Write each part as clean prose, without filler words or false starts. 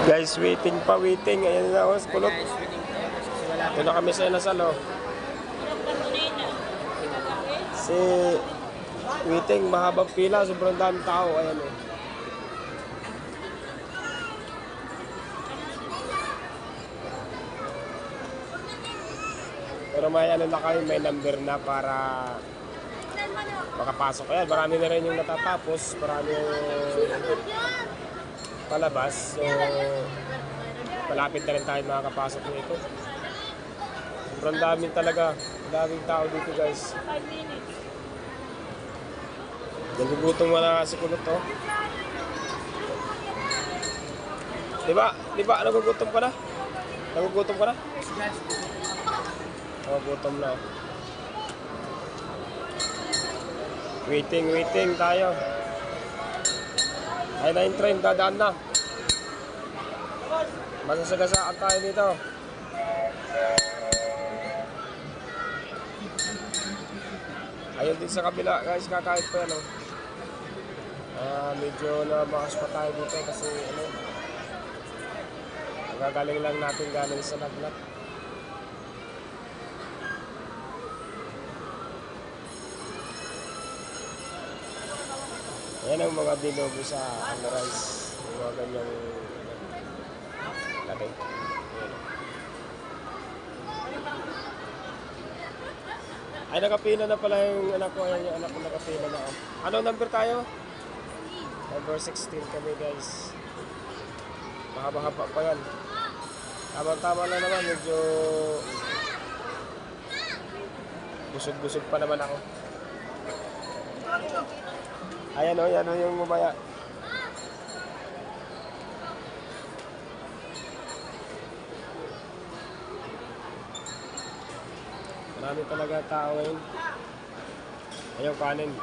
Guys, waiting pa, waiting. Ayan na, oh, kulot. Ito na kami sa Inasal, oh. Si waiting, mahabang pila, sobrang daming tao. Ayan, oh. Pero may ano na kayo, may number na para makapasok. Ayan, marami na rin yung natatapos. Marami yung palabas. So, malapit na rin tayo makakapasok nito. Sobrang daming talaga. Daming tao dito, guys. 5 minutes. Nagugutom mo na si Kulot, oh. Diba, nagugutom ka na? Nagugutom ka na? Nagugutom na, oh. Waiting tayo. Ay na yung train, dadaan na. Masasagasaan tayo dito. Ayun din sa kabila, guys, kakahit pa yan, oh. Medyo namakas pa tayo dito kasi ano, nagagaling lang natin galing sa Naglat. Ayan ang mga bilogo sa rice. Yung mga ganyang lagay. Ay, nakapila na pala yung anak ko. Ayan yung anak ko, nakapila na. Ano number tayo? Number 16 kami, guys. Mahaba-haba pa yan. Tama-tama na naman. Medyo busog-busog pa naman ako. Ayan o, yung umaya. Marami talaga tao ngayon. Ayaw kanin.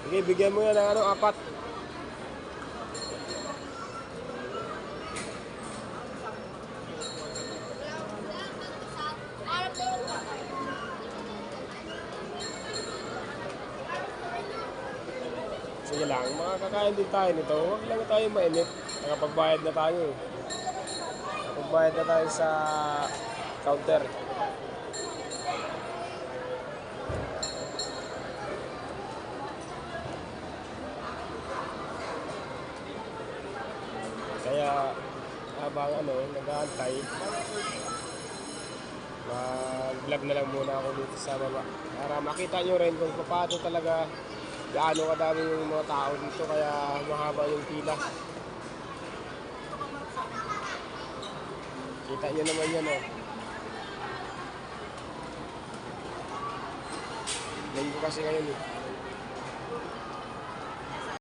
Sige, bigyan mo yan ng ano, 4. Sige lang, makakakain din tayo nito. Huwag lang tayo mainit. Nakapagbayad na tayo. Nakapagbayad na tayo sa counter. Kaya habang ano, nag-aantay, mag-vlog na lang muna ako dito sa baba. Para makita nyo rin kung paano talaga gaano kadami yung mga tao dito, kaya mahaba yung pila. Kita nyo naman yan, oh. Linggo kasi ngayon, eh.